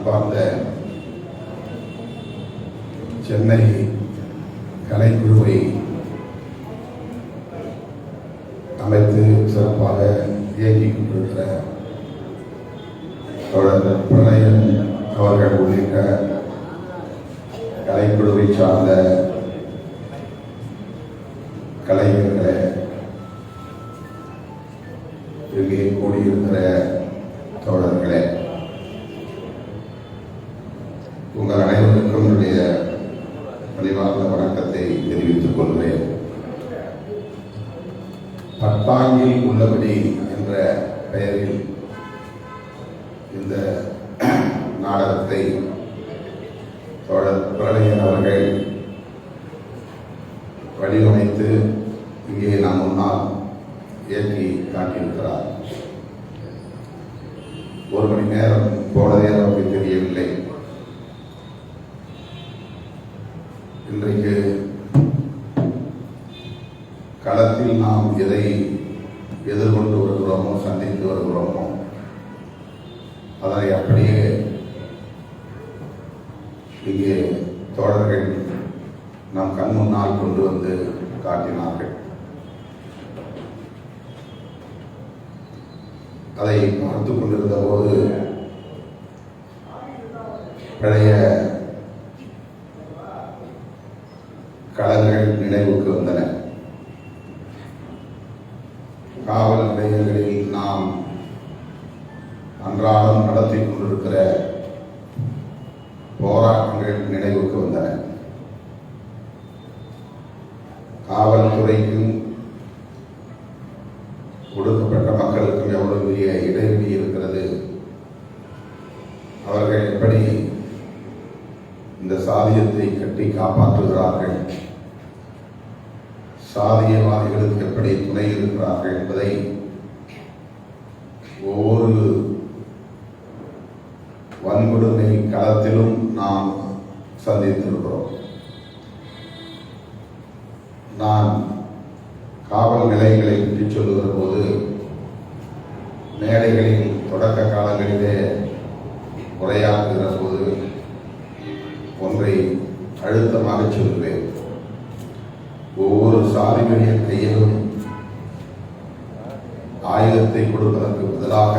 அன்பார்ந்த சென்னை கலைக்குழுவை அமைத்து சிறப்பாக இயக்கிக் கொண்டிருக்கிற தோழர் பிரணயன் அவர்கள் உள்ளிட்ட கலைக்குழுவை சார்ந்த கலைஞர்களே, இங்கே கூடியிருக்கிற தோழர்களே, உங்கள் அனைவருக்கும் என்னுடைய பணிவார்ந்த வணக்கத்தை தெரிவித்துக் கொள்கிறேன். பட்டாங்கில் உள்ளபடி என்ற பெயரில் இந்த நாடகத்தை தோழர் பிரணயன் அவர்கள் வடிவமைத்து இங்கே நம் முன்னால் இயக்கி காட்டியிருக்கிறார். ஒரு மணி நேரம் போனதே நமக்கு தெரியவில்லை. இன்றைக்கு களத்தில் நாம் எதை எதிர்கொண்டு வருகிறோமோ, சந்தித்து வருகிறோமோ, அதனை அப்படியே இங்கே தோழர்கள் நம் கண் முன்னால் கொண்டு வந்து காட்டினார்கள். அதை பார்த்து கொண்டிருந்த போது பழைய களங்கள் நினைவுக்கு வந்தன. காவல் நிலையங்களில் நாம் அன்றாடம் நடத்தி கொண்டிருக்கிற போராட்டங்கள் நினைவுக்கு வந்தன. காவல்துறைக்கும் ஒடுக்கப்பட்ட மக்களுக்கும் எவ்வளவு பெரிய இடைவெளி இருக்கிறது. அவர்கள் எப்படி இந்த சாதியத்தை கட்டி காப்பாற்றுகிறார்கள், சாதியவாதிகளுக்கு எப்படி துணை இருக்கிறார்கள் என்பதை ஒவ்வொரு வன்கொடுமை களத்திலும் நாம் சந்தித்திருக்கிறோம். நான் காவல் நிலையங்களை பற்றி சொல்லுகிற போது மேடைகளில் தொடக்க காலங்களிலே உரையாற்றுகிற போது ஒன்றை அழுத்தமாக சொல்கிறேன். ஒவ்வொரு சாதிகளிய கையிலும் ஆயுதத்தை கொடுப்பதற்கு பதிலாக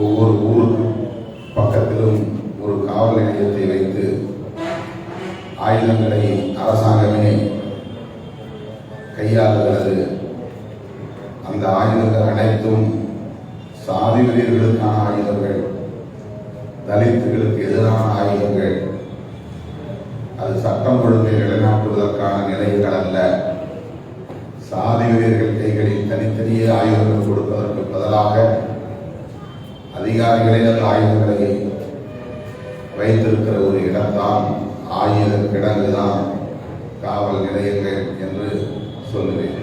ஒவ்வொரு ஊருக்கு பக்கத்திலும் ஒரு காவல் நிலையத்தை வைத்து ஆயுதங்களை அரசாங்கமே கையாளுகிறது. அந்த ஆயுதங்கள் அனைத்தும் சாதி வெறியர்களுக்கான ஆயுதங்கள், தலித்துகளுக்கு எதிரான ஆயுதங்கள். அது சட்டம் ஒழுங்கை நிலைநாட்டுவதற்கான நிலைகள் அல்ல. சாதி வெறியர்கள் கைகளில் தனித்தனியே ஆயுதங்கள் கொடுப்பதற்கு பதிலாக அதிகாரிகளே அந்த ஆயுதங்களை வைத்திருக்கிற ஒரு இடம்தான் ஆயுத கிடங்குதான் காவல் நிலையங்கள் என்று சொல்லுவேன்.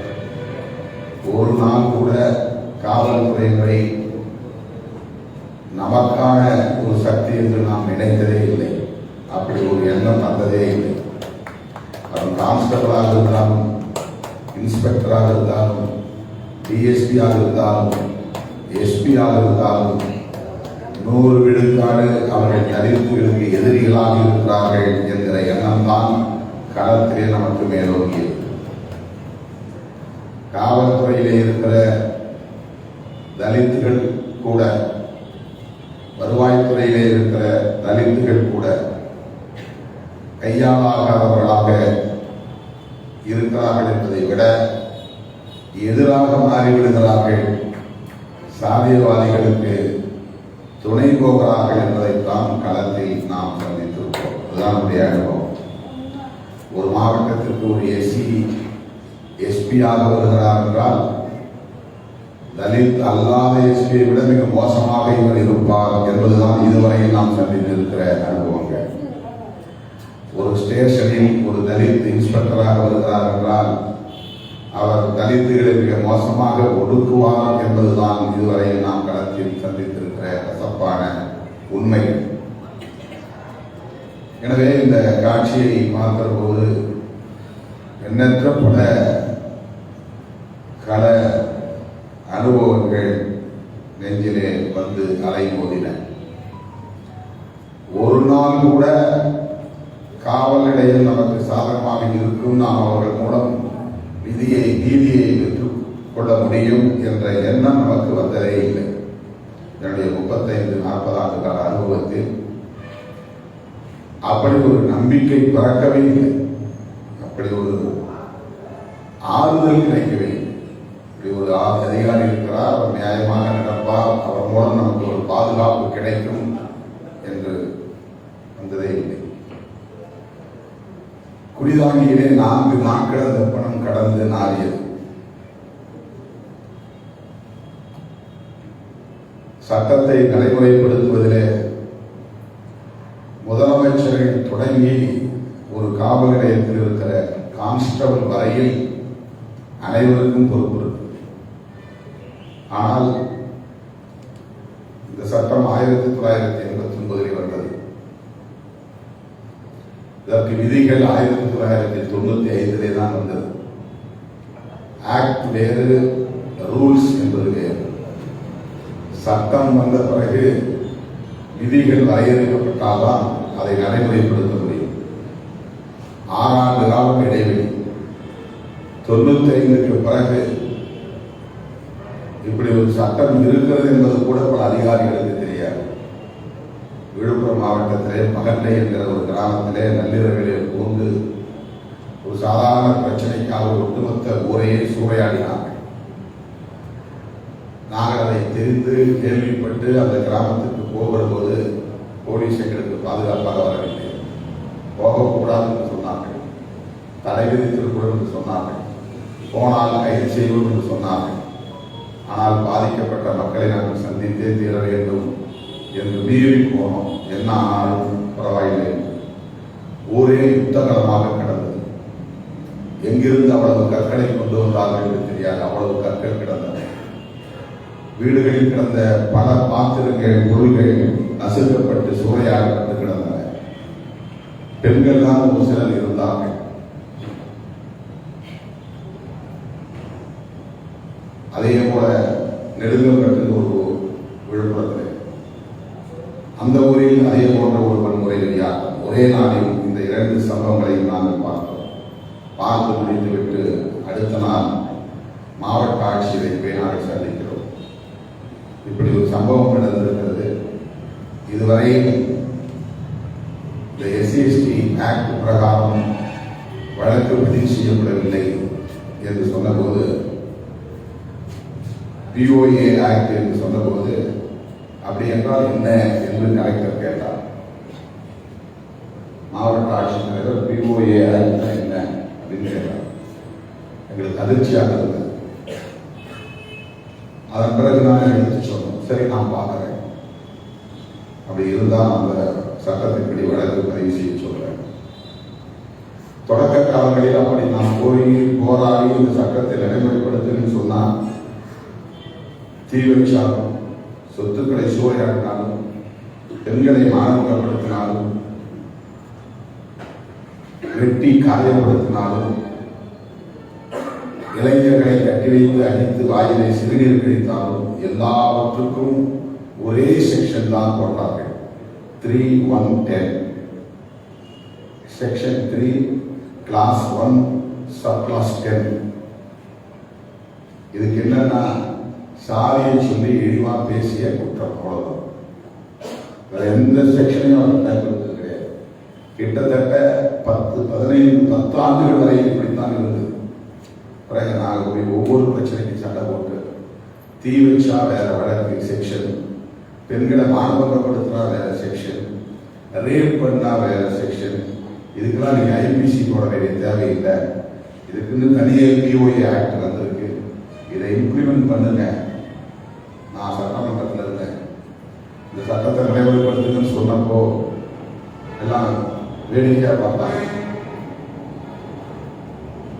ஒரு நாள் கூட காவல்துறையினரை நமக்கான ஒரு சக்தி என்று நாம் நினைத்ததே இல்லை. அப்படி ஒரு எண்ணம் வந்ததே இல்லை. அது கான்ஸ்டபிளாக இருந்தாலும், இன்ஸ்பெக்டராக இருந்தாலும், டிஎஸ்பியாக இருந்தாலும், எஸ்பியாக இருந்தாலும் 100 விழுக்காடு அவர்கள் தலித்துகளுக்கு எதிரிகளாக இருக்கிறார்கள் என்கிற எண்ணம் தான் களத்திலே நமக்கு மேலோங்கியது. காவல்துறையிலே இருக்கிற தலித்துகள் கூட, வருவாய்த்துறையிலே இருக்கிற தலித்துகள் கூட கையாளாகாதவர்களாக இருக்கிறார்கள் என்பதை விட எதிராக மாறிவிடுகிறார்கள், சாதியவாதிகளுக்கு துணை போகிறார்கள் என்பதைத்தான் களத்தில் நாம் சந்தித்திருக்கிறோம். அதுதான் நம்முடைய அனுபவம். ஒரு மாவட்டத்திற்கு ஒரு எஸ்பியாக வருகிறார் என்றால் தலித் அல்லாத எஸ்பியை விட மிக மோசமாக இவர் இருப்பார் என்பதுதான் இதுவரையில் நாம் சந்தித்திருக்கிற அனுபவங்கள். ஒரு ஸ்டேஷனில் ஒரு தலித் இன்ஸ்பெக்டராக வருகிறார் என்றால் அவர் தலித்துகளை மிக மோசமாக ஒடுக்குவார் என்பதுதான் இதுவரையில் நாம் களத்தில் சந்தித்திருக்கிற கசப்பான உண்மைகள். எனவே இந்த காட்சியை பார்க்கிற போது எண்ணற்ற பல கள அனுபவங்கள் நெஞ்சிலே வந்து அலைமோதின. ஒரு நாள் கூட காவல் நிலையம் நமக்கு சாதகமாக இருக்கும், நாம் அவர்கள் மூலம் நீதியை பெற்றுக் கொள்ள முடியும் என்ற எண்ணம் நமக்கு வந்ததே இல்லை. என்னுடைய 35-40 ஆண்டு கால அனுபவத்தில் அப்படி ஒரு நம்பிக்கை பிறக்கவே இல்லை, அப்படி ஒரு ஆறுதல் கிடைக்கவே இல்லை. இப்படி ஒரு அதிகாரி இருக்கிறார், அவர் நியாயமாக நடப்பார், அவர் மூலம் நமக்கு ஒரு பாதுகாப்பு கிடைக்கும் என்று வந்ததே இல்லை. குடிதாங்கியிலே 4 நாட்கள் அந்த பணம் கடந்து நாறியது. சட்டத்தை நடைமுறைப்படுத்துவதிலே முதலமைச்சர்கள் தொடங்கி ஒரு காவல் நிலையத்தில் இருக்கிற கான்ஸ்டபிள் வரையில் அனைவருக்கும் பொறுப்பு இருக்கு. ஆனால் இந்த சட்டம் 1989 வந்தது. இதற்கு விதிகள் 1995 தான் வந்தது. ஆக்ட் வேறு, ரூல்ஸ் என்பது வேறு. சட்டம் வந்த பிறகு விதிகள் வரையறுக்கப்பட்டால்தான் அதை நடைமுறைப்படுத்த முடியும். 6 ஆண்டு காலம் இடைவெளி. 95க்கு பிறகு இப்படி ஒரு சட்டம் இருக்கிறது என்பது கூட பல அதிகாரிகளுக்கு தெரியாது. விழுப்புரம் மாவட்டத்திலே மகட்டை என்கிற ஒரு கிராமத்திலே நள்ளிரவிலே புகுந்து ஒரு சாதாரண பிரச்சனைக்காக ஒட்டுமொத்த ஊரையை சூறையாடினார்கள். நாங்கள் அதை தெரிந்து கேள்விப்பட்டு அந்த கிராமத்துக்கு போகிற போது போலீஸ் எங்களுக்கு பாதுகாப்பாக வரவில்லை. போகக்கூடாது என்று சொன்னார்கள், தடை விதித்திருக்கூடும் என்று சொன்னார்கள், போனால் கைது செய்வோம் என்று சொன்னார்கள். ஆனால் பாதிக்கப்பட்ட மக்களை நாங்கள் சந்தித்தே தீர வேண்டும் என்று மீறி போனோம். என்ன ஆனாலும் பரவாயில்லை. ஊரே யுத்தகலமாக கிடந்தது. எங்கிருந்து அவ்வளவு கற்களை கொண்டு வந்தார்கள் என்று தெரியாது, அவ்வளவு கற்கள் கிடந்தன. வீடுகளில் கிடந்த பல பாத்திரங்கள், பொருள்கள் நசுக்கப்பட்டு சூறையாடப்பட்டு கிடந்தன. பெண்கள் தான் ஒரு சிலர் இருந்தார்கள். அதே போல நெடுங்கப்பட்டு ஒரு விழுப்புரத்தில் அந்த ஊரில் அதே போன்ற ஒரு வன்முறை வெளியாகும். ஒரே நாளில் இந்த 2 சம்பவங்களையும் நாங்கள் பார்த்தோம். பார்த்து முடித்துவிட்டு அடுத்த நாள் மாவட்ட ஆட்சியரை போய் நாங்கள் சந்திக்கிறோம். இப்படி ஒரு சம்பவம் நடந்திருக்கிறது. இதுவரை இந்த SC/ST ஆக்ட் பிரகாரம் வழக்கு பதிவு செய்யப்படவில்லை என்று சொன்னபோது, POA ஆக்ட் என்று சொன்னபோது, அப்படி என்றால் என்ன என்று கலெக்டர் கேட்டார். மாவட்ட ஆட்சித்தலைவர் POA ஆக்ட் என்ன அப்படின்னு கேட்டார். எங்களுக்கு அதிர்ச்சியாக இருந்தது. அதன் பிறகு நான் எடுத்து சொன்னோம், சரி நான் பார்க்கிறேன், அப்படி இருந்தால் அந்த சட்டத்தின்படி வழக்கு பதிவு செய்ய சொல்றேன். தொடக்க காலங்களில் அப்படி நாம் போராடி இந்த சட்டத்தை நடைமுறைப்படுத்துன்னு சொன்னால் தீ வச்சாலும், சொத்துக்களை சூறையாடினாலும், பெண்களை மானமுகப்படுத்தினாலும், வெட்டி காயப்படுத்தினாலும், இளைஞர்களை கட்டி வைத்து அடித்து வாயிலை சிறுநீர் கழித்தாலும் எல்லாவற்றுக்கும் ஒரே செக்ஷன் தான் போட்டார்கள். 3(1)(10 செக்ஷன் 3 கிளாஸ் 1 சப் கிளாஸ் 10. இதுக்கு என்னன்னா, சாதியை சொல்லி இழிவா பேசிய குற்றம், அவ்வளவுதான். வேற எந்த செக்ஷனையும் அவர் பயன்படுத்துவது கிடையாது. கிட்டத்தட்ட 10 ஆண்டுகள் வரை இப்படித்தான் இருந்தது. பிறகு நாங்கள் போய் ஒவ்வொரு பிரச்சனைக்கு சண்டை போட்டு, தீ வச்சா வேற வழக்கு செக்ஷன், பெண்களை மானபங்கப்படுத்தினா வேற செக்ஷன், ரேப் பண்ணா வேற செக்ஷன். இதுக்கெல்லாம் நீங்க IPC போட வேண்டிய தேவையில்லை. இதுக்குன்னு தனியே POA ஆக்ட் வந்திருக்கு, இதை இம்ப்ளிமெண்ட் பண்ணுங்க. நான் சட்டமன்றத்தில் இருந்தேன். இந்த சட்டத்தை நடைமுறைப்படுத்துங்கன்னு சொன்னப்போ எல்லாம் வேடிக்கையா பார்த்தாங்க.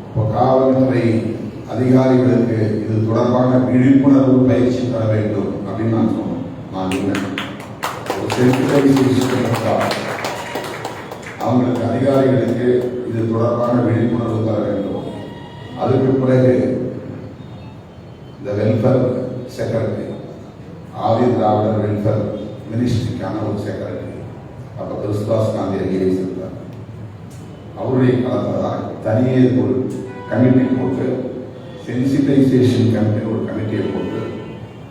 இப்போ காவல்துறை அதிகாரிகளுக்கு இது தொடர்பான விழிப்புணர்வு பயிற்சி தர வேண்டும் அப்படின்னு நான் சொன்னேன். நான் ஒரு அவங்களுக்கு அதிகாரிகளுக்கு இது தொடர்பான விழிப்புணர்வு தர வேண்டும். அதுக்கு பிறகு இந்த welfare secretary, Adi Dravidar welfare மினிஸ்ட்ரிக்கான ஒரு செக்ரட்டரி, அப்ப கிறிஸ்துவாஸ் காந்தி ஐஏஎஸ் இருந்தார். அவருடைய காலத்தில் தான் தனியே ஒரு கமிட்டி போட்டு, சென்சிட்டைசேஷன் கமிட்டி ஒரு கமிட்டியை போட்டு,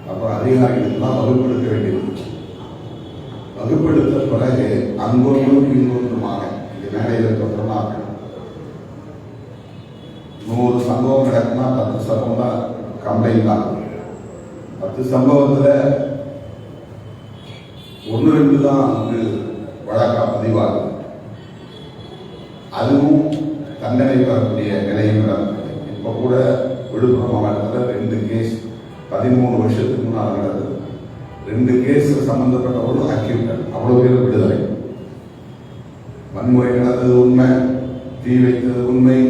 அப்புறம் அதிகாரிகளுக்கெல்லாம் வகுப்படுத்த வேண்டியிருந்துச்சு. வகுப்படுத்த பிறகு அங்கொன்றும் இங்கொன்றுமாக இந்த மேடையில் தொற்றமா 100 சம்பவம் நடக்குன்னா 10 சம்பவம் தான் கம்ப்ளைண்ட் ஆகும். 10 சம்பவத்தில் 1-2 தான் வந்து வழக்கா பதிவாகும். அதுவும் தண்டனை பெறக்கூடிய நிலையும் நடந்தது. இப்போ கூட விழுப்புரம் மாவட்டத்தில் 2 கேஸ் 13 வருஷத்துக்கு முன்னால் நடந்தது. 2 கேஸ் சம்பந்தப்பட்ட ஒரு அக்யூட்டட், அவ்வளவு பேர் விடுதலை. வன்முறை நடந்தது உண்மை, தீ வைத்தது உண்மை,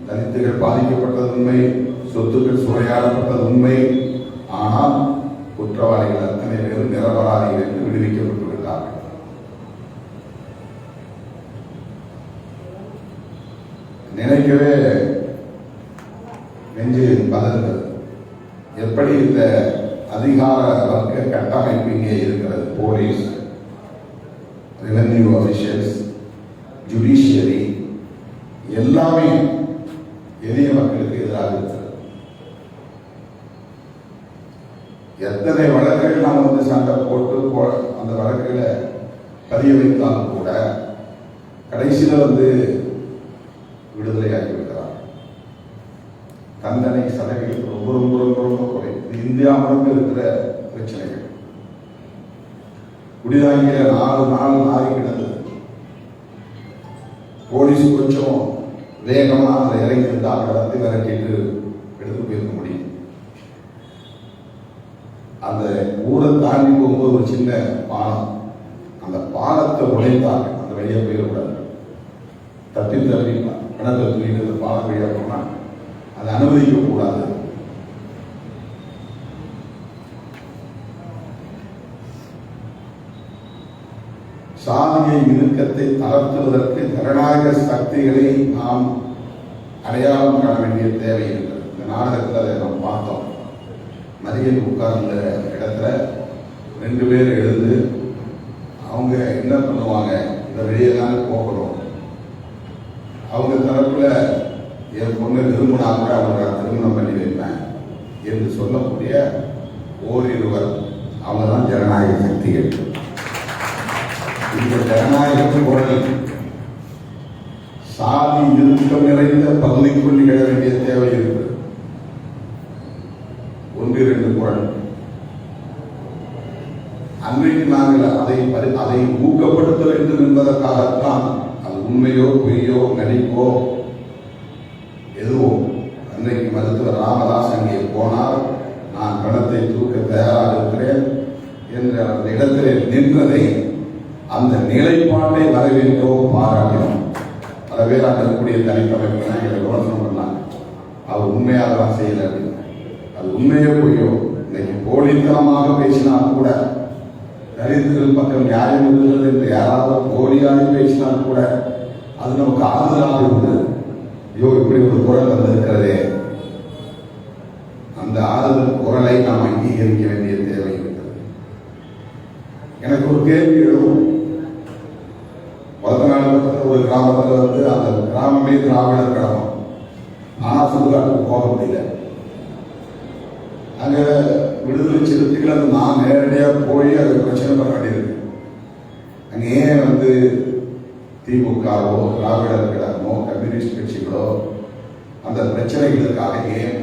தலித்துகள் பாதிக்கப்பட்டது உண்மை, சொத்துக்கள் சூறையாடப்பட்டது உண்மை. ஆனால் குற்றவாளிகள் அத்தனை பேரும் நிரபராதிகள் என்று விடுவிக்கப்பட்டு விட்டார்கள். நினைக்கவே நெஞ்சு பதறுகிறது. எப்படி இந்த அதிகார வர்க்க கட்டமைப்பு இங்கே இருக்கிறது. போலீஸ், ரெவென்யூ ஆபீஷியல்ஸ், ஜுடிஷியரி எல்லாமே எளிய மக்களுக்கு எதிராக இருக்கிறது. எத்தனை வழக்குகள் நாம் வந்து சண்டை போட்டு அந்த வழக்குகளை பதிய வைத்தாலும் கூட கடைசியில் வந்து விடுதலையாகி விடுகிறார். தண்டனை சதவீதம் ரொம்ப ரொம்ப ரொம்ப ரொம்ப குறைவு. இது இந்தியா முழுக்க இருக்கிற பிரச்சனைகள். குடிதாங்கிய 4 நாள் நாரி கிடந்தது. போலீஸ் கொஞ்சம் வேகமா அதை இறங்கி இருந்தால் கடத்தி விரட்டிட்டு எடுத்து போயிருக்க முடியும். அந்த ஊரை தாண்டி போகும்போது ஒரு சின்ன பாலம், அந்த பாலத்தை உடைத்தாங்க. அந்த வழியா போயிடக்கூடாது, தப்பி தவறிக்கலாம். கிணத்துல தூக்கிட்டு பாலம் வழியா போனா அதை அனுமதிக்க கூடாது. சாதிய இறுக்கத்தை தளர்த்துவதற்கு ஜனநாயக சக்திகளை நாம் அடையாளம் காண வேண்டிய தேவை இருக்கிறது. இந்த நாடகத்தில் அதை நாம் பார்த்தோம். மதியம் உட்கார்ந்த இடத்துல 2 பேர் எழுந்து அவங்க என்ன பண்ணுவாங்க, இந்த வெளியே தானே போகிறோம், அவங்க தரப்புல என் பொண்ணு விரும்பினா கூட அவங்க திருமணம் பண்ணி வைப்பேன் என்று சொல்லக்கூடிய ஓரிருவர் அவங்க தான் ஜனநாயக சக்திகள். இந்த ஜனநாயக குரல் சாதி இறுக்கம் நிறைந்த பகுதிக்குள் நிகழ வேண்டிய தேவை இருக்கிறது. 1-2 குரல் அன்றைக்கு நாங்கள் அதை ஊக்கப்படுத்த வேண்டும் என்பதற்காகத்தான், அது உண்மையோ பொய்யோ நடிப்போ எதுவோ, அன்றைக்கு மருத்துவர் ராமதாஸ் அங்கே போனால் நான் பணத்தை தூக்க தயாராக இருக்கிறேன் என்ற அந்த இடத்திலே நின்றதை, அந்த நிலைப்பாட்டை வரவேற்றோம், பாராட்டினோம். பல பேர் அங்கே இருக்கக்கூடிய தனித்தமைப்பு எங்களை விமர்சனம் பண்ணாங்க. அவர் உண்மையாக தான் செய்யல அப்படின்னு. அது உண்மையோ பொய்யோ, இன்னைக்கு போலித்தனமாக பேசினால் கூட, தலித்துகள் பக்கம் நியாயம் இருக்கிறது என்று யாராவது போலியாக பேசினால் கூட அது நமக்கு ஆறுதலாக இருந்தது. ஐயோ, இப்படி ஒரு குரல் வந்திருக்கிறதே, அந்த ஆறுதல் குரலை நாம் அங்கீகரிக்க வேண்டிய தேவை இருக்கிறது. எனக்கு ஒரு கேள்வி எழுவும். பக்கத்தில் ஒரு கிராமத்தில் வந்து அந்த கிராமமே திராவிடர் கிராமம், ஆனால் சுடுகாட்டுக்கு போக முடியல. அங்க விடுதலை சிறுத்தைகள் நான் நேரடியாக போய் அதை பிரச்சனை பண்ண வேண்டியிருக்கு. அங்கே ஏன் வந்து திமுகவோ திராவிடர் கழகமோ கம்யூனிஸ்ட் கட்சிகளோ அந்த பிரச்சனைகளுக்காக ஏன்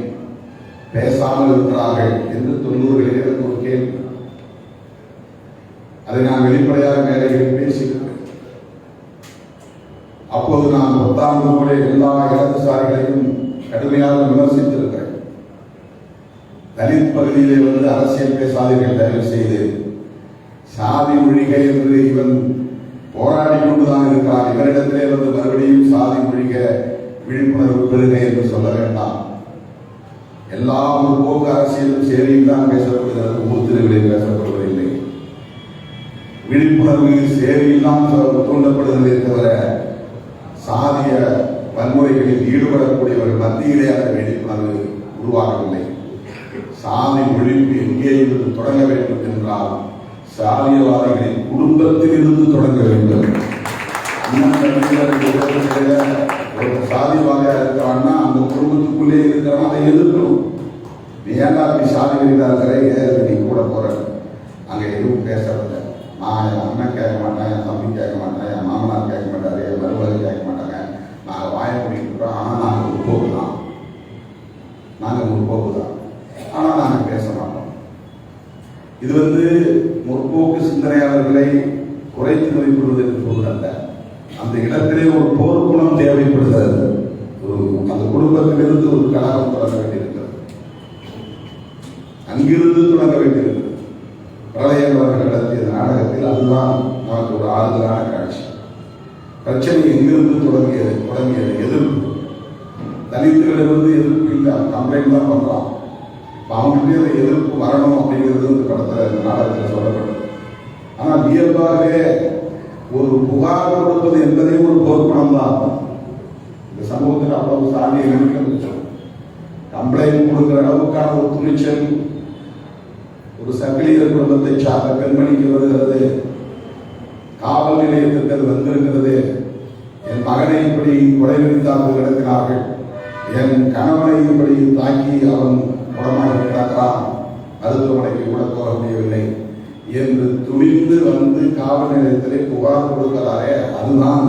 பேசாமல் இருக்கிறார்கள் என்று 90களில் எனக்கு ஒரு கேள்வி. அதை நான் வெளிப்படையாக மேடைகளில் பேசியிருக்கிறேன். அப்போது நான் 10ஆம் வகுப்பிலே எல்லா இடதுசாரிகளையும் கடுமையாக விமர்சித்திருக்கிறேன். தலித் பகுதியிலே வந்து அரசியல் பேசாதீர்கள் தயவு செய்து, சாதி ஒழிக என்று இவன் போராடி கொண்டுதான் இருக்கிறான், இவரிடத்திலே வந்து மறுபடியும் சாதி ஒழிக விழிப்புணர்வு பெறுக என்று சொல்ல வேண்டாம். எல்லா முற்போக்கு அரசியலும் சேரியில் தான் பேசப்படுகிறது, ஊர்திருவிலே பேசப்படுவதில்லை. விழிப்புணர்வு சேரியில் தான் தூண்டப்படுகிறதே தவிர சாதிய வன்முறைகளில் ஈடுபடக்கூடியவர்கள் மத்தியிலே அந்த விழிப்புணர்வு உருவாகவில்லை. சாதி ஒழிப்பு எங்கே இருந்து தொடங்க வேண்டும் என்றால் சாதியவாதிகளின் குடும்பத்தில் இருந்து தொடங்க வேண்டும். ஒரு சாதிவாதியா இருக்கிறான்னா அந்த குடும்பத்துக்குள்ளே இருக்கிறான், அதை எதிர்க்கணும். நீ ஏன்டா அப்படி சாதி வெளியில இருக்கிற, நீ கூட போற, அங்க எதுவும் பேசுறதில்ல. நான் என் அண்ணன் கேட்க மாட்டேன், என் தம்பி கேட்க மாட்டேன், என் மாமனார் கேட்க மாட்டாரு, என் மருமகள் கேட்க மாட்டாங்க. நாங்கள் வாய முடிக்கிறோம். ஆனால் நாங்கள் முற்போக்கு தான், ஆனால் நாங்கள் பேச மாட்டோம். இது முற்போக்கு சிந்தனையாளர்களை குறைத்து மதிப்பிடுவதற்கு பொருள் அல்ல. அந்த இடத்திலே ஒரு போர்க்குணம் தேவைப்படுகிறது. அந்த குடும்பத்திலிருந்து ஒரு கலகம் தொடங்க வேண்டியிருக்கிறது, அங்கிருந்து தொடங்க வேண்டியிருக்கிறது. பிரளயம் அவர்கள் நடத்திய நாடகத்தில் அதுதான் நமக்கு ஒரு ஆறுதலான காட்சி. பிரச்சனை எங்கிருந்து தொடங்கியது எதிர்ப்பு. தலித்துகளிலிருந்து எதிர்ப்பு இல்லை, கம்ப்ளைண்ட் தான் பண்றான். அவங்களுக்கு அந்த எதிர்ப்பு வரணும் அப்படிங்கிறது இந்த படத்தில் இந்த நாடகத்தில் சொல்லப்பட்டது. ஆனால் இயல்பாகவே ஒரு புகார் கொடுப்பது என்பதே ஒரு போர்க்குணம் தான். இந்த சமூகத்தில் அவ்வளவு சாதியை நினைக்க கம்ப்ளைண்ட் கொடுக்கிற அளவுக்கான ஒரு துணிச்சல் ஒரு சங்கிலியர் குடும்பத்தை சார்ந்த பெண்மணிக்கு வருகிறது. காவல் நிலையத்திற்கு வந்திருக்கிறது. என் மகனை இப்படி கொலைவெறித்தாக்கு கிடக்கிறார்கள், என் கணவனை இப்படி தாக்கி அவன் குடமாக கிடக்கிறான், மருத்துவமனைக்கு கூட போக முடியவில்லை என்று துணிந்து வந்து காவல் நிலையத்திலே புகார் கொடுக்கிறாரே, அதுதான்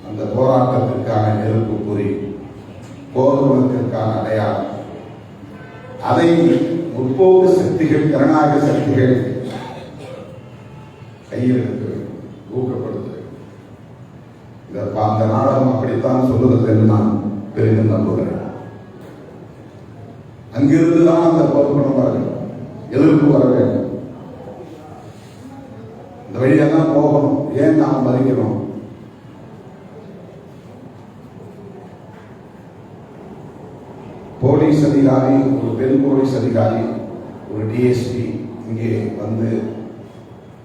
அந்த போராட்டத்திற்கான நெருப்பு பொறி, போர்க்குணத்திற்கான அடையாளம். அதை முற்போக்கு சக்திகள், ஜனநாயக சக்திகள் கையில் எடுக்க வேண்டும், ஊக்கப்படுத்த வேண்டும். அந்த நாடகம் அப்படித்தான் சொல்லுகிறது என்று நான் பெரிதும் நம்புகிறேன். அங்கிருந்துதான் அந்த போர்க்குணம் வர வேண்டும், எதிர்ப்பு வர வேண்டும். இந்த வழியெல்லாம் போகணும். ஏன் நாம் மதிக்கணும்? போலீஸ் அதிகாரி, ஒரு பெண் போலீஸ் அதிகாரி, ஒரு டிஎஸ்பி இங்கே வந்து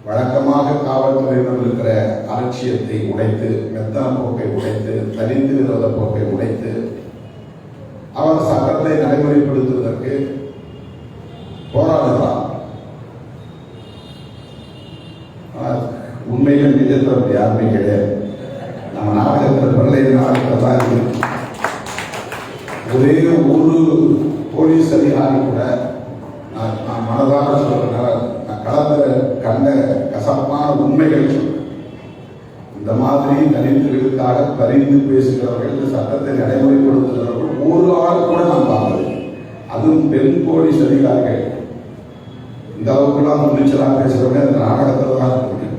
வழக்கமாக காவல்துறையினர் இருக்கிற அலட்சியத்தை உடைத்து, மெத்தன போக்கை உடைத்து, தலித்து விரோத போக்கை உடைத்து அவர் சட்டத்தை நடைமுறைப்படுத்துவதற்கு போராடுகிறார். உண்மையில நிஜத்தில் யாருமே கிடையாது. நம்ம நாடகத்தில் பிள்ளைய நாடகத்தில் தான் இருக்கு. ஒரே ஒரு போலீஸ் அதிகாரி கூட நான் மனதார சொல்றேன், நான் கண்ட கசப்பான உண்மைகள் சொல்றேன். இந்த மாதிரி தலித்துகளுக்காக பரிந்து பேசுகிறவர்கள், இந்த சட்டத்தை நடைமுறைப்படுத்துகிறவர்கள் ஒரு ஆள் கூட நான் பார்த்தது. அதுவும் பெண் போலீஸ் அதிகாரிகள் இந்த அளவுக்குலாம் துணிச்சலாக பேசுறவங்க இந்த நாடகத்தில் தான் இருக்க முடியும்.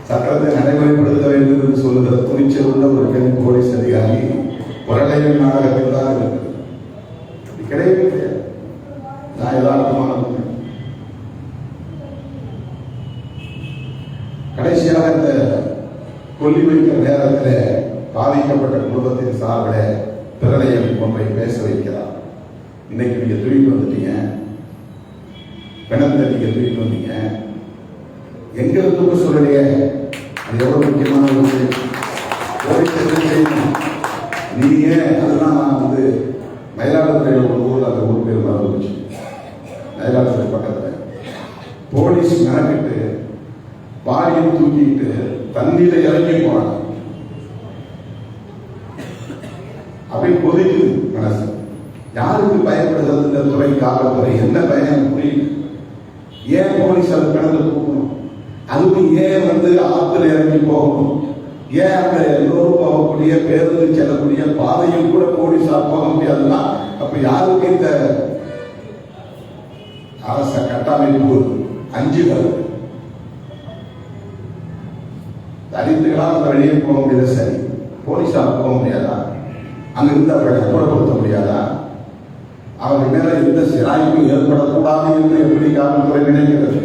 சட்டத்தை நடைமுறைப்படுத்த வேண்டும் என்று சொல்லுகிற துணிச்சல் உள்ள ஒரு பெண் போலீஸ் அதிகாரி பிரளயம் நாடகத்தில் தான் இருக்குது. கிடையவே கிடையாது. நான் யதார்த்தமான கடைசியாக இந்த கொல்லி வைக்கிற நேரத்தில் பாதிக்கப்பட்ட குடும்பத்தின் சார்பில் பிரளயம் ஒன்றை பேச வைக்கிறார். இன்னைக்கு நீங்க தூக்கிட்டு வந்துட்டீங்க, பிணத்தை நீங்க தூக்கிட்டு வந்தீங்க, எங்களை தூக்க சொல்லலையே, அது எவ்வளவு முக்கியமான நீங்க. அதெல்லாம் நான் வந்து மயிலாடுதுறையில் ஒரு ஊரில், அந்த ஊர் பேர் மறந்துச்சு, மயிலாடுதுறை பக்கத்தில் போலீஸ் மெனக்கிட்டு பாடியை தூக்கிட்டு தண்ணீரை இறங்கி போனாங்க. அப்படி கொதிக்குது மனசு. யாருக்கு பயப்படுகிறது இந்த துறை, காவல்துறை? என்ன பயம் புரியல. ஏன் போலீஸ் அது கடந்து போகணும்? அதுக்கு ஏன் வந்து ஆத்துல இறங்கி போகணும்? ஏன் அந்த எல்லோரும் போகக்கூடிய பேருந்து செல்லக்கூடிய பாதையில் கூட போலீஸார் போக முடியாதுன்னா அப்ப யாருக்கு இந்த அரச கட்டமைப்பு அஞ்சுகிறது? தலித்துகளால் அந்த வெளியே போக முடியாது, சரி. போலீஸார் போக முடியாதா? அங்கிருந்து அவர்களை அப்புறப்படுத்த முடியாதா? அவர்கள் மேல எந்த சிராய்ப்பும் ஏற்படக்கூடாது என்று எப்படி காவல்துறை நினைக்கிறது?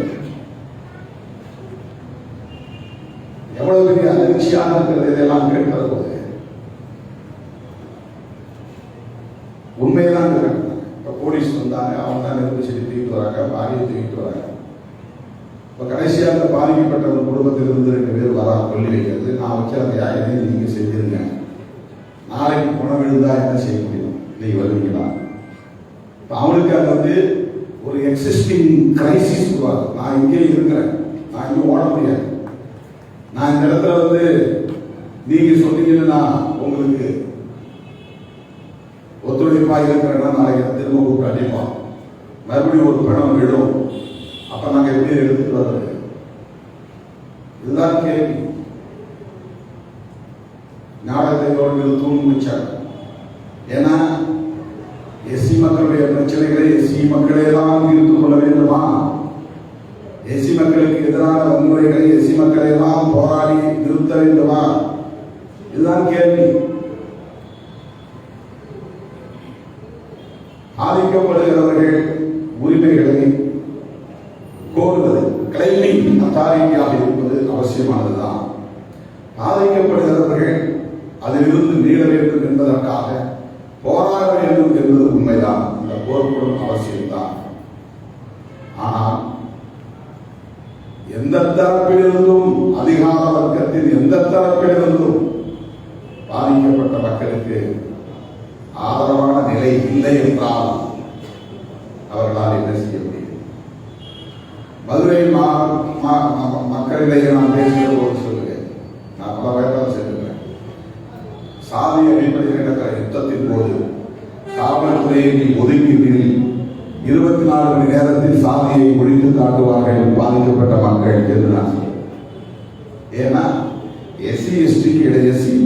எவ்வளவு பெரிய அதிர்ச்சியாக இருக்கிறது இதெல்லாம் கேட்கிற போது. உண்மையெல்லாம் இப்ப போலீஸ் வந்தாங்க, அவங்க தான் நெருப்பு செடி தூக்கிட்டு வராங்க, பாரியை தூக்கிட்டு வராங்க. இப்ப கடைசியாக பாதிக்கப்பட்ட ஒரு குடும்பத்தில் இருந்து 2 பேர் வரா கொல்லி வைக்கிறது. நான் வச்சு அந்த யாரையும் நீங்க செஞ்சிருங்க, நாளைக்கு பணம் விழுந்தா என்ன செய்ய முடியும், நீங்க வருவீங்களா? அவனுக்கு அது வந்து ஒரு எக்ஸிஸ்டிங் கிரைசிஸ். நான் இங்கே இருக்கிறேன், நான் இங்கே ஓட முடியாது, நான் இந்த இடத்துல வந்து நீங்க சொன்னீங்கன்னா உங்களுக்கு ஒத்துழைப்பா இருக்கிறேன்னா நாளைக்கு திரும்ப கூப்பிட்டு அடிப்போம், மறுபடியும் ஒரு பணம் விடும், அப்ப நாங்க எப்படி எடுத்துட்டு வர்றது? இதுதான் கேள்வி. நாடகத்தை அவர்கள் தூண்மிச்சார். ஏன்னா எஸ்சி மக்களுடைய பிரச்சனைகளை எஸ்சி மக்களே தான் தீர்த்து கொள்ள வேண்டுமா? எஸ்சி மக்களுக்கு எதிரான வன்முறைகளை எஸ்சி மக்களே தான் போராடி நிறுத்த வேண்டுமா? இதுதான் கேள்வி. ஆதிக்கப்படுகிறவர்கள் உரிமைகளை கோருவது கிளைமிங் அத்தாரிட்டியாக இருப்பது அவசியமானதுதான். ஆதிக்கப்படுகிறவர்கள் அதிலிருந்து மீள வேண்டும் என்பதற்காக போராட வேண்டும் என்பது உண்மைதான். இந்த போர்க்குடன் அவசியம்தான். ஆனால் எந்த தரப்பிலிருந்தும் அதிகார வர்க்கத்தின் எந்த தரப்பிலிருந்தும் பாதிக்கப்பட்ட மக்களுக்கு ஆதரவான நிலை இல்லை என்றால் அவர்களால் என்ன செய்ய முடியும்? மதுரை மக்களிடையே நான் பேசுகிறது ஒரு சொல்லுவேன். நான் பல வயதாக சொல்லுவேன். சாதி அடிப்படையில் நடக்கிற யுத்தத்தின் போது காவல்துறையை ஒதுக்கீட்டில் 24 மணி நேரத்தில் சாதியை ஒழித்து காட்டுவார்கள் பாதிக்கப்பட்ட மக்கள் என்று நான் சொல்றேன். ஏன்னா எஸ்சி எஸ்டிக்கு இடையே எஸ்சி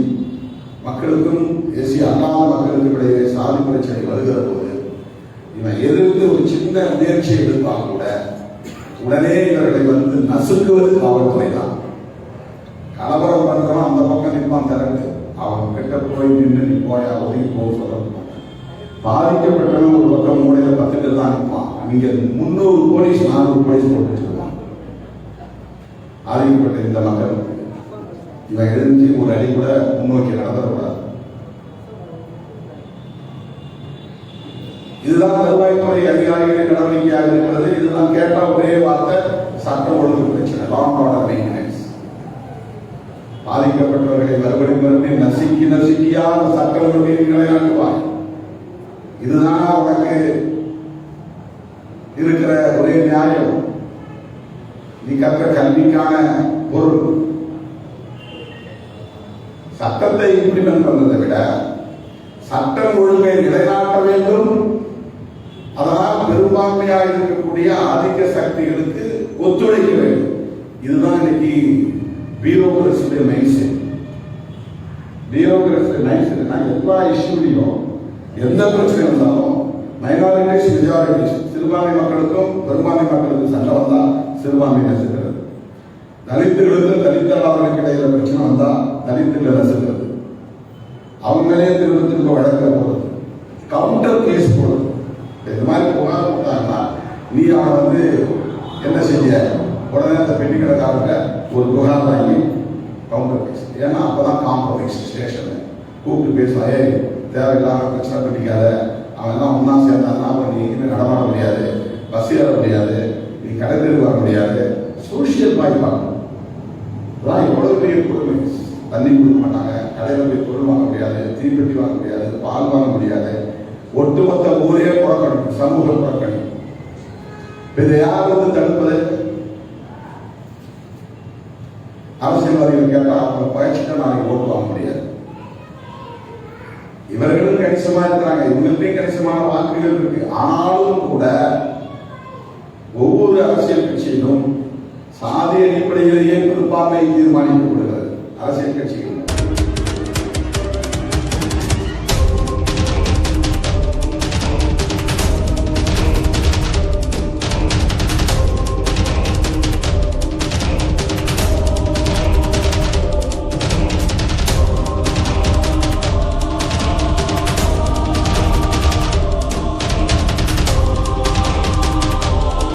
மக்களுக்கும் எஸ்சி அல்லாத மக்களுக்கும் இடையே சாதி பிரச்சனை வருகிற போது இவன் எதிர்த்து ஒரு சின்ன முயற்சி எடுத்தால் கூட உடனே இவர்களை வந்து நசுக்குவது காவல்துறை தான். கலவரம் பண்றவன் அந்த பக்கம் நிற்பான் திறந்து, அவன் கிட்ட போய் நின்று நீ போயா ஒதுங்கி போக சொல்ல. பாதிக்கப்பட்டவன் ஒரு பக்கம் மூடையில 10 பேர் தான் நிற்பான். அங்க 300 போலீஸ் 400 போலீஸ் போட்டு வச்சிருக்கான். பாதிக்கப்பட்ட இந்த மக்கள் இவன் எழுந்து ஒரு அடி கூட முன்னோக்கி நடத்தக்கூடாது. இதுதான் வருவாய்த்துறை அதிகாரிகளின் நடவடிக்கையாக இருக்கிறது. இதுதான் கேட்டா ஒரே வார்த்தை சட்டம் ஒழுங்கு பிரச்சனை, லா அண்ட் ஆர்டர் மெயின்டெனன்ஸ். பாதிக்கப்பட்டவர்களை மறுபடியும் நசுக்கியா அந்த சட்ட ஒழுங்கு நிலைநாட்டுவார். இதுதான் உனக்கு இருக்கிற ஒரே நியாயம். நீ கற்ற கல்விக்கான பொருள். சட்டத்தை இம்ப்ளிமெண்ட் பண்ணதை விட சட்டம் ஒழுங்கை நிலைநாட்ட வேண்டும். அதனால் பெரும்பான்மையாக இருக்கக்கூடிய ஆதிக்க சக்திகளுக்கு ஒத்துழைக்க வேண்டும். இதுதான் இன்னைக்கு பியூரோகிரசியுடைய மைண்ட் செட். பியூரோகிரசி மைண்ட் செட் எல்லா இஷ்யூலையும் எந்த பிரச்சனை வந்தாலும் மைனாரிட்டிஸ் மெஜாரிட்டிஸ், சிறுபான்மை மக்களுக்கும் பெரும்பான்மை மக்களுக்கும் சண்டை வந்தா சிறுபான்மை நசுக்கிறது. தலித்துகளுக்கும் தலித்தல்லாதவர்களுக்கு இடையில பிரச்சனை வந்தா தலித்துகளை நசுக்கிறது. அவங்களே திரும்ப வழக்க போறது, கவுண்டர் கேஸ் போடுறது. இந்த மாதிரி புகார் கொடுத்தாங்கன்னா நீ அவனை வந்து என்ன செய்ய, உடனே அந்த பெட்டி கடைக்காரங்க ஒரு புகார் வாங்கி கவுண்டர் கேஸ். ஏன்னா அப்பதான் காம்ப்ரமைஸ் ஸ்டேஷன் கூப்பிட்டு பேசுவாயே, தேவையில்லாம பிரச்சனை பண்ணிக்காத, அவன் எல்லாம் ஒன்னா சேர்ந்தாங்கன்னா நீ எங்கேயுமே நடமாட முடியாது, பஸ் ஏற முடியாது, நீ கடைத்தெரு வர முடியாது. சோசியல் பாய்ப்பாங்க. எவ்வளவு பெரிய கொடுமை. தண்ணி கொடுக்க மாட்டாங்க, கடையில் போய் பொருள் வாங்க முடியாது, தீப்பெட்டி வாங்க முடியாது, பால் வாங்க முடியாது. ஒட்டுமொத்த ஊரே புறக்கணிப்பு, சமூக புறக்கணிப்பு. இதை யார் வந்து தடுப்பது? அரசியல்வாதிகள் கேட்டா அவங்க பயிற்சிட்டு நாளைக்கு ஓட்டு வாங்க முடியாது. இவர்களும் கணிசமா இருக்கிறாங்க, இவங்கள்டையும் கணிசமான வாக்குகள் இருக்கு. ஆனாலும் கூட ஒவ்வொரு அரசியல் கட்சியிலும் சாதி அடிப்படையிலேயே பெரும்பான்மை தீர்மானிக்கப்படுகிறது. அரசியல் கட்சிகள்